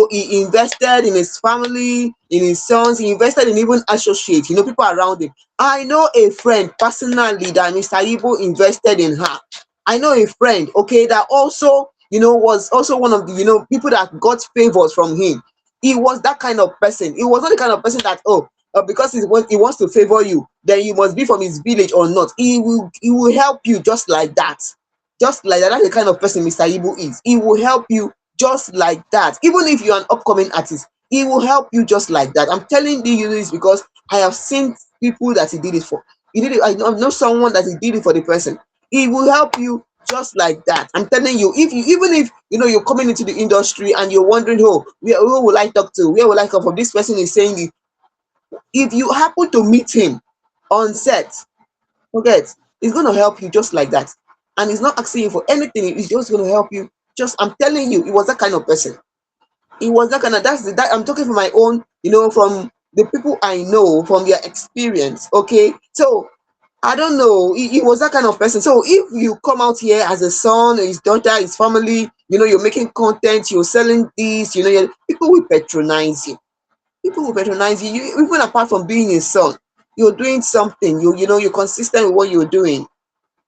S2: he invested in his family, in his sons, he invested in even associates, people around him. I know a friend personally that Mr. Ibu invested in her. I know a friend, okay, that also, was also one of the, people that got favors from him. He was that kind of person. He was not the kind of person that, because he wants to favor you, then you must be from his village or not. He will help you just like that. Just like that. That's the kind of person Mr. Ibu is. He will help you just like that. Even if you're an upcoming artist, he will help you just like that. I'm telling you this because I have seen people that he did it for. He did it. I know someone that he did it for the person. He will help you just like that. I'm telling you, even if you're coming into the industry and you're wondering, who will I talk to? Where will I come from? This person is saying it. If you happen to meet him on set, forget, he's going to help you just like that. And he's not asking you for anything. He's just going to help you. I'm telling you, he was that kind of person. He was that kind of, that I'm talking from my own, from the people I know, from their experience. Okay. So I don't know. He was that kind of person. So if you come out here as a son, his daughter, his family, you're making content, you're selling this, people will patronize you. People will patronize you. Even apart from being a son, you're doing something. You're consistent with what you're doing.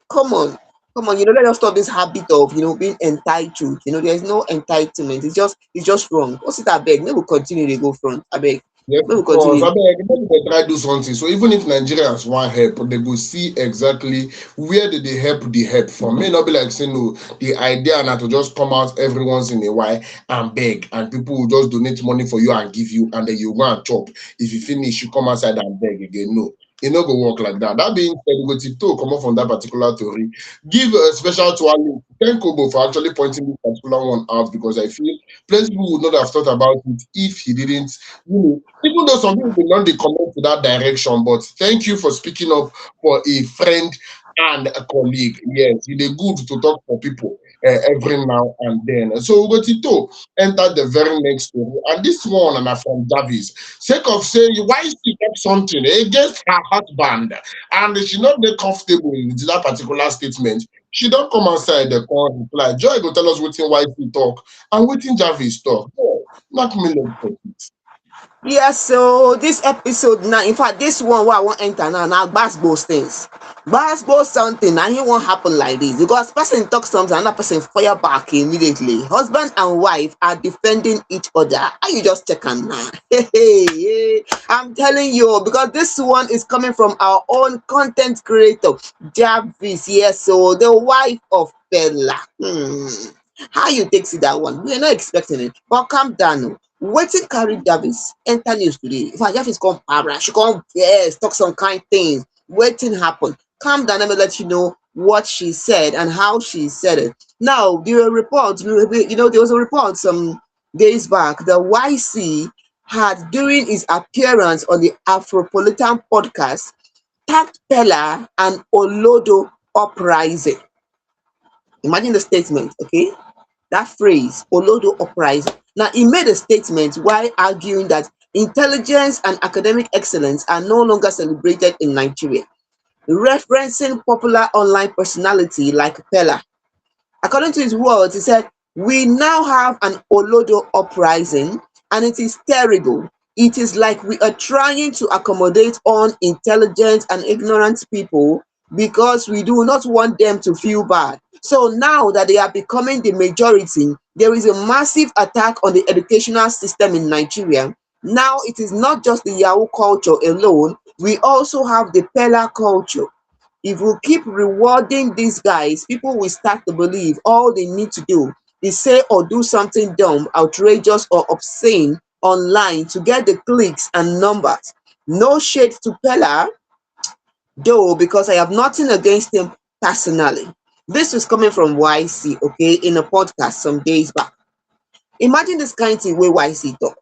S2: Come on, come on. Let us stop this habit of being entitled. There's no entitlement. It's just wrong. What's it? I beg. Maybe we'll continue to go front. I beg.
S1: Yes,
S2: Maybe
S1: of
S2: we'll
S1: course.
S2: continue.
S1: I beg, maybe they try do something. So even if Nigerians want help, they go see exactly where did they help the help from. May not be like saying no, the idea now to just come out every once in a while and beg, and people will just donate money for you and give you, and then you go and chop. If you finish, you come outside and beg again. No. It not go work like that. That being said, we go to come up from that particular theory. Give a special to Ali. Thank Kobo for actually pointing this particular one out, because I feel plenty people would not have thought about it if he didn't, even though some people will not be comment to that direction, but thank you for speaking up for a friend and a colleague. Yes, it is good to talk for people every now and then. So we go to enter the very next story, and this one and from Jarvis. Sake of saying why she kept something against her husband, and she not be comfortable with that particular statement. She don't come outside the call reply. Joy go tell us waiting why she talk and waiting Jarvis talk. Oh, knock me leg for it.
S2: Yeah, so this episode now, in fact, this one where I want enter now gbasgbos things. Gbasgbos something and it won't happen like this because person talk something, another person fire back immediately. Husband and wife are defending each other. How you just check am now? Hey, I'm telling you because this one is coming from our own content creator, Jarvis. Yes, so the wife of Bella. How you take see that one? We're not expecting it, but calm down. Oh. Wetin carry Jarvis enter news today? In fact, Jarvis come para, she come yes, talk some kind things. Wetin happen? Calm down, let me let you know what she said and how she said it. Now, there were reports, there was a report some days back that Ycee had during his appearance on the Afropolitan podcast tagged Pella and Olodo uprising. Imagine the statement, okay? That phrase, Olodo uprising. Now, he made a statement while arguing that intelligence and academic excellence are no longer celebrated in Nigeria, referencing popular online personality like Pella. According to his words, he said, "We now have an Olodo uprising, and it is terrible. It is like we are trying to accommodate unintelligent and ignorant people because we do not want them to feel bad. So now that they are becoming the majority, there is a massive attack on the educational system in Nigeria. Now it is not just the Yahoo culture alone, we also have the Pella culture. If we keep rewarding these guys, people will start to believe all they need to do is say or do something dumb, outrageous, or obscene online to get the clicks and numbers. No shade to Pella, though, because I have nothing against him personally." This was coming from Ycee, okay, in a podcast some days back. Imagine this kind of thing where Ycee talk.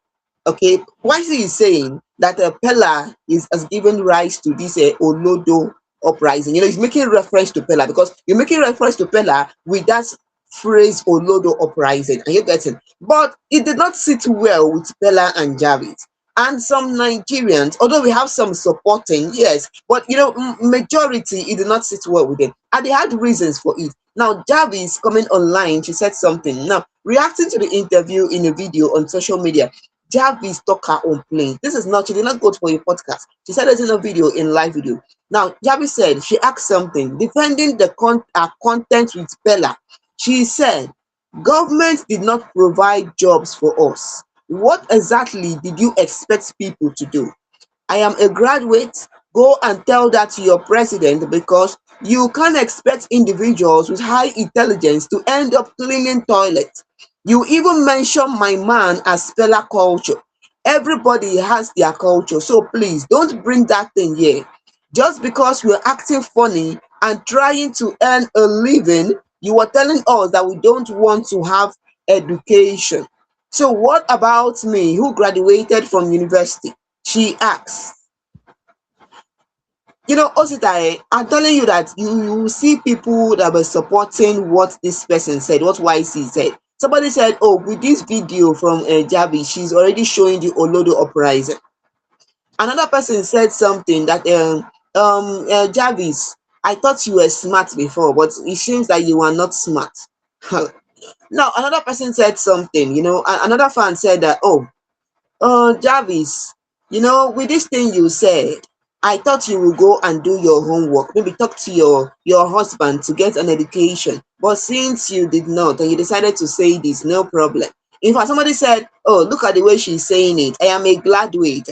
S2: Okay, Ycee is saying that Pella has given rise to this Olodo uprising. He's making reference to Pella because you're making reference to Pella with that phrase Olodo uprising. Are you getting? But it did not sit well with Pella and Jarvis. And some Nigerians, although we have some supporting, yes, but majority it did not sit well with them. And they had reasons for it. Now, Jarvis coming online, she said something. Now, reacting to the interview in a video on social media, Jarvis talk her own plain. This is not, she did not go for a podcast. She said it in a video, in live video. Now, Jarvis said, she asked something, defending the content with Pella. She said, government did not provide jobs for us. What exactly did you expect people to do? I am a graduate. Go and tell that to your president because you can't expect individuals with high intelligence to end up cleaning toilets. You even mention my man as speller culture. Everybody has their culture, so please don't bring that thing here. Just because we're acting funny and trying to earn a living, you are telling us that we don't want to have education. So what about me who graduated from university? She asks. Osita, I'm telling you that you see people that were supporting what this person said, what Ycee said. Somebody said, oh, with this video from Jarvis, she's already showing the Olodo uprising. Another person said something that, Jarvis, I thought you were smart before, but it seems that you are not smart. Now, another person said something, another fan said that, oh, Jarvis, with this thing you said, I thought you would go and do your homework, maybe talk to your husband to get an education. But since you did not and you decided to say this, no problem. In fact, somebody said, oh, look at the way she's saying it. I am a graduate.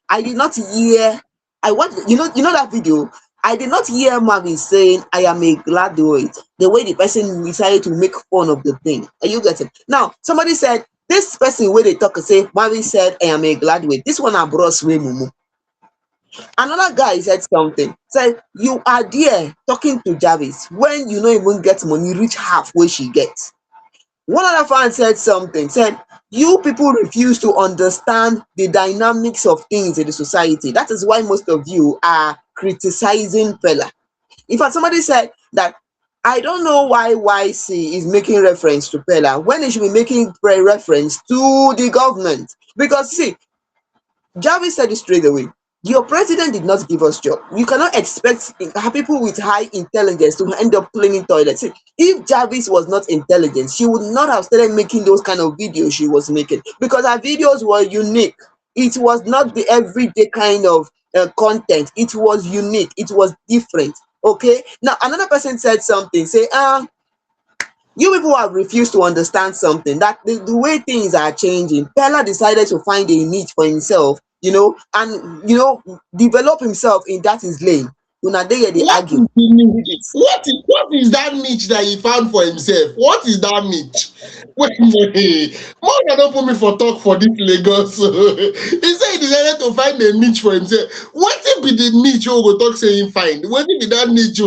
S2: I did not hear, I want, that video. I did not hear Marvin saying, I am a graduate. The way the person decided to make fun of the thing. Are you getting? Now, somebody said, this person where they talk and say, Marvin said, I am a graduate. This one I brought way mumu. Another guy said something. Said, you are there talking to Jarvis when you don't even get money, reach half where she gets. One other fan said something. Said, you people refuse to understand the dynamics of things in the society. That is why most of you are criticizing Pella. In fact, somebody said that I don't know why Ycee is making reference to Pella when he should be making reference to the government. Because see, Jarvis said it straight away. Your president did not give us job. You cannot expect people with high intelligence to end up cleaning toilets. See, if Jarvis was not intelligent, she would not have started making those kind of videos she was making, because her videos were unique. It was not the everyday kind of content. It was unique. It was different. Okay. Now another person said something. Say, you people have refused to understand something, that the way things are changing. Pella decided to find a niche for himself, and develop himself in that his lane. Una dey here dey
S1: What
S2: argue.
S1: is the niche? What is that niche that he found for himself? What is that niche? Wait, more than don't put me for talk for this Lagos. He said he decided to find a niche for himself. What if be the niche we go talk say him find? What if be that niche?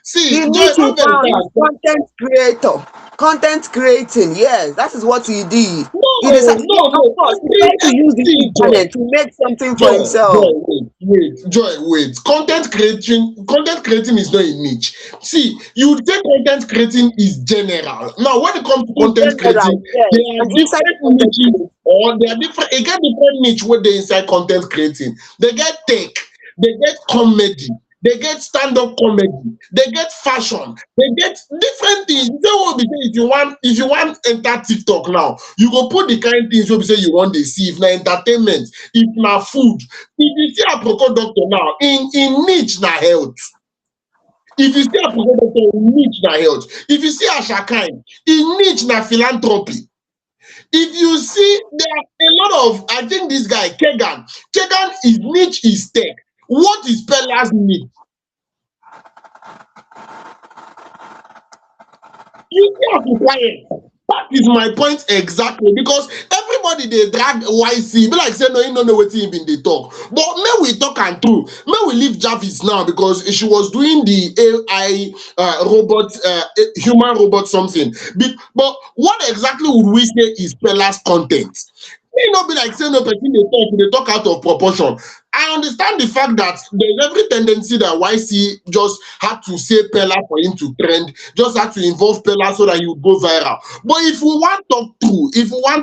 S1: See,
S2: The
S1: Joy,
S2: niche he
S1: not very
S2: found is
S1: fast.
S2: content creator. Content creating, yes, that is what he did. He
S1: No,
S2: decided,
S1: no,
S2: of
S1: no.
S2: course, he decided to use the
S1: See, Joy.
S2: internet to make something for
S1: Joy,
S2: himself.
S1: Joy, wait. Content creating is not a niche. See, you would say content creating is general. Now, when it comes to
S2: In
S1: content
S2: general,
S1: creating,
S2: yes,
S1: there are
S2: and inside the
S1: different
S2: content
S1: niches,
S2: creator.
S1: or there are different. It get different niche where they inside content creating. They get tech, they get comedy, they get stand-up comedy, they get fashion, they get different things. You say what we say, if you want enter TikTok now, you go put the kind things wey be say you want to see. If na entertainment, if na food, if you see aproko doctor now, in niche na health. If you see aproko doctor, in niche na health. If you see ashakai, in niche na philanthropy. If you see, there are a lot of, I think this guy Kegan is niche is tech. What is Pella's niche? You see have to quiet. That is my point exactly, because everybody they drag Ycee be like say no, you don't know what he been they talk. But may we talk and true. May we leave Jarvis now, because she was doing the AI robot, human robot something. But what exactly would we say is Pella's content? May not be like say no person they talk out of proportion. I understand the fact that there's every tendency that Ycee just had to say Pella for him to trend, just had to involve Pella so that he would go viral. But if we want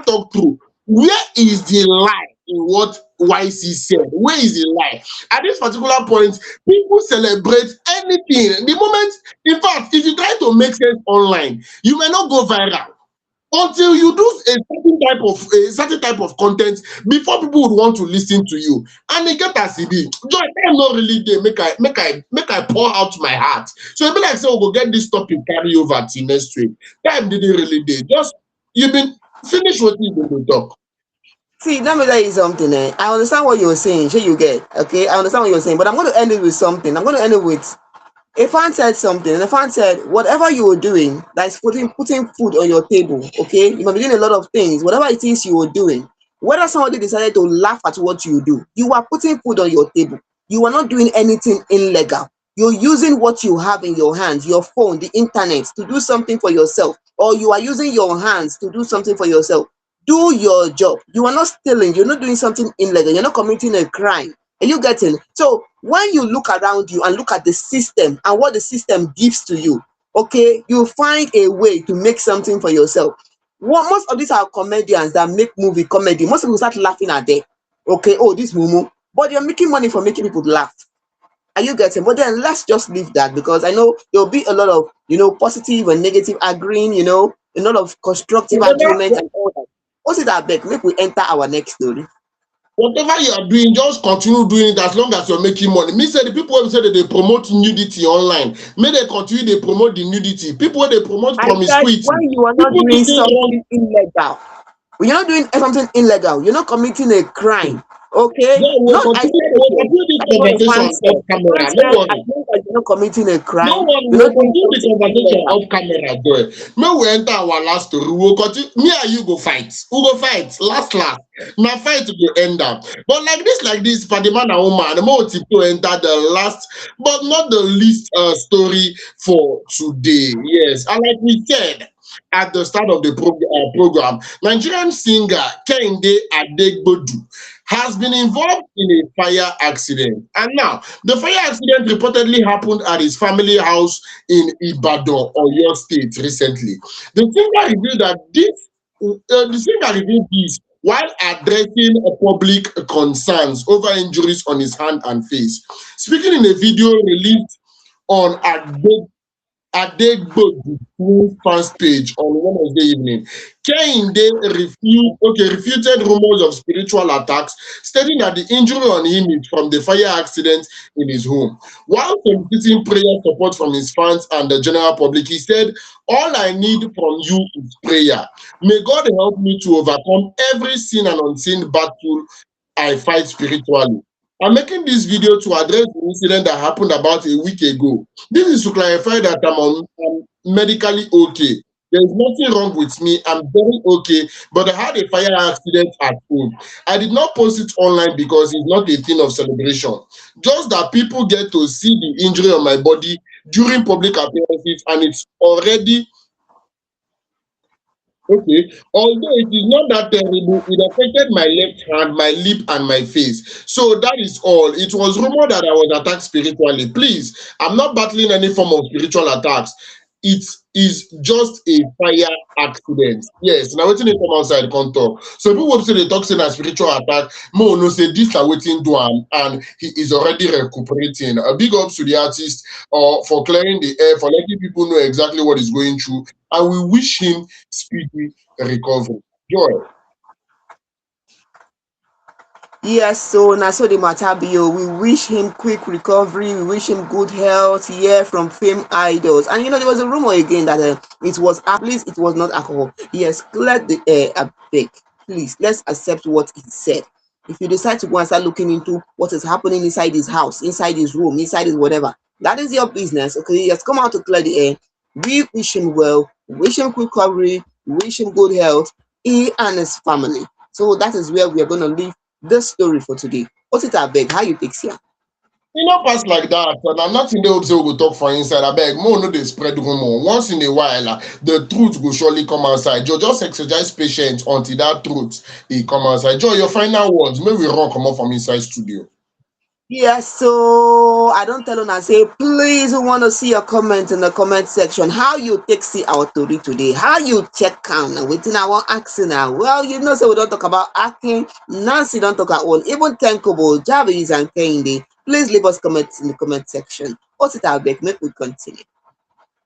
S1: talk through, where is the lie in what Ycee said? Where is the lie? At this particular point, people celebrate anything. The moment, in fact, if you try to make sense online, you may not go viral until you do a certain type of content before people would want to listen to you. And e get as e be. Joy, time no really dey make I pour out my heart. So e be like say we go get this topic carry over till next week. Time didn't really dey. Just you been finish wetin you been dey talk.
S2: See, let me tell you something. I understand what you're saying. Sure, you get. Okay, I understand what you're saying, but I'm going to end it with something. I'm going to end it with a fan said something, and the fan said, whatever you were doing, that's putting food on your table, okay? You might be doing a lot of things, whatever it is you were doing, whether somebody decided to laugh at what you do, you are putting food on your table. You are not doing anything illegal. You're using what you have in your hands, your phone, the internet, to do something for yourself, or you are using your hands to do something for yourself. Do your job. You are not stealing, you're not doing something illegal, you're not committing a crime. Are you getting? So when you look around you and look at the system and what the system gives to you, okay, you find a way to make something for yourself. What most of these are comedians that make movie comedy. Most people start laughing at them. Okay, oh, this mumu. But you're making money for making people laugh. Are you getting? But then let's just leave that, because I know there'll be a lot of positive and negative agreeing, a lot of constructive
S1: Whatever
S2: argument and all that. What's it that back? Make we enter our next story.
S1: whatever you are doing, just continue doing it as long as you're making money. Me say the people who say that they promote nudity online, may they continue they promote the nudity. People when they promote
S2: I said
S1: promiscuity,
S2: when you are not
S1: people do
S2: doing
S1: things wrong.
S2: something illegal, when you're not doing something illegal, you're not committing a crime. Okay?
S1: Yeah,
S2: Not I said
S1: we'll
S2: again.
S1: continue this
S2: That is what the
S1: conversation
S2: fan
S1: off
S2: said. The fan
S1: camera. No
S2: said as
S1: worry.
S2: long as you're not committing a
S1: No
S2: crime,
S1: worry,
S2: you're
S1: we'll
S2: not doing
S1: continue the
S2: something
S1: conversation
S2: illegal.
S1: off camera, Joy. May we enter our last story. We'll continue. Me and you go fight. We go fight. Last. Now fight will end up. But like this, for the man and woman, the more to enter the last, but not the least story for today. Yes. And like we said at the start of the program, Nigerian singer Kehinde Adegbodu has been involved in a fire accident. And now, the fire accident reportedly happened at his family house in Ibadan, Oyo State recently. The singer revealed this while addressing public concerns over injuries on his hand and face. Speaking in a video released on Adegbodu fans page on Wednesday evening, Kehinde refuted rumors of spiritual attacks, stating that the injury on him is from the fire accident in his home. While soliciting prayer support from his fans and the general public, he said, "All I need from you is prayer. May God help me to overcome every sin and unseen battle I fight spiritually." I'm making this video to address the incident that happened about a week ago. This is to clarify that I'm medically okay. There is nothing wrong with me. I'm very okay, but I had a fire accident at home. I did not post it online because it's not a thing of celebration. Just that people get to see the injury on my body during public appearances, and it's already okay. Although it is not that terrible, it affected my left hand, my lip, and my face. So that is all. It was rumored that I was attacked spiritually. Please, I'm not battling any form of spiritual attacks. It is just a fire accident. Yes, now waiting come outside come talk. So people will say they talk saying a spiritual attack. Mo no say this are waiting do am, and he is already recuperating. A big ups to the artist for clearing the air, for letting people know exactly what is going through, and we wish him speedy recovery. Joy.
S2: Yes, so now so the matter be, oh, we wish him quick recovery. We wish him good health. Yeah, from Fame Idols. And there was a rumor again that it was at least it was not alcohol. Yes, cleared the air a bit. Please, let's accept what he said. If you decide to go and start looking into what is happening inside his house, inside his room, inside his whatever, that is your business. Okay, he has come out to clear the air. We wish him well. Wish him quick recovery. Wish him good health. He and his family. So that is where we are going to leave the story for today. What's it abeg? How you take here?
S1: E no pass like that. And I'm not in the hope say we go talk for inside. I beg, more no dey spread rumor. Once in a while, the truth will surely come outside. Joe, just exercise patience until that truth e come outside. Joe, your final words. May we run come out from inside studio.
S2: Yes, so I don't tell una say please we want to see your comment in the comment section. How you take see our story today? How you check am na wetin I wan ask you now? Well, say we don't talk about Akin, Nancy don't talk about one, even Tenkobo, Jarvis and Kehinde. Please leave us comments in the comment section. What's it abeg? Make we continue.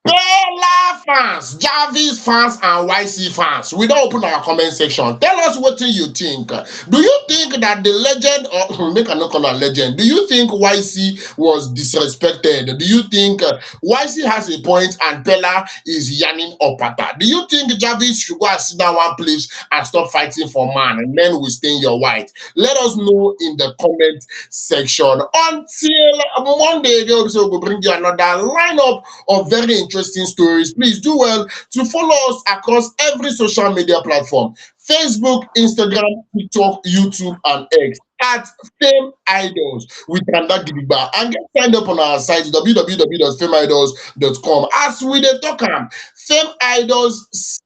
S1: Bella fans, Jarvis fans, and Ycee fans, we don't open our comment section. Tell us what you think. Do you think that the legend, or make a no call a legend, do you think Ycee was disrespected? Do you think Ycee has a point and Bella is yanning up at her? Do you think Jarvis should go and sit down one place and stop fighting for man and men will stain your white? Let us know in the comment section. Until Monday, we'll bring you another lineup of very interesting stories. Please do well to follow us across every social media platform: Facebook, Instagram, TikTok, YouTube, and X at Fame Idols with Kanda Gidigba, and get signed up on our site www.fameidols.com. As we dey talk am, Fame Idols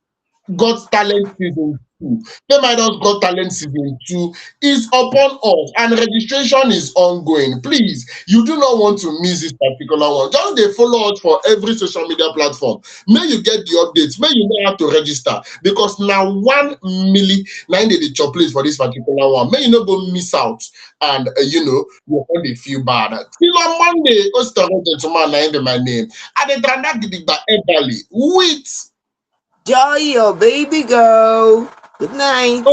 S1: Got Talent Season 2. FameIdols Got Talent Season 2 is upon us and registration is ongoing. Please, you do not want to miss this particular one. Just dey follow us for every social media platform. May you get the updates. May you know how to register, because now 1 milli na im dey chop place for this particular one. May you not go miss out, and you won't dey feel bad. Till on Monday, Ositaro Gentleman na im dey my name. I dey Tranda Gidigba Ebali with
S2: Joy, your baby girl. Good night.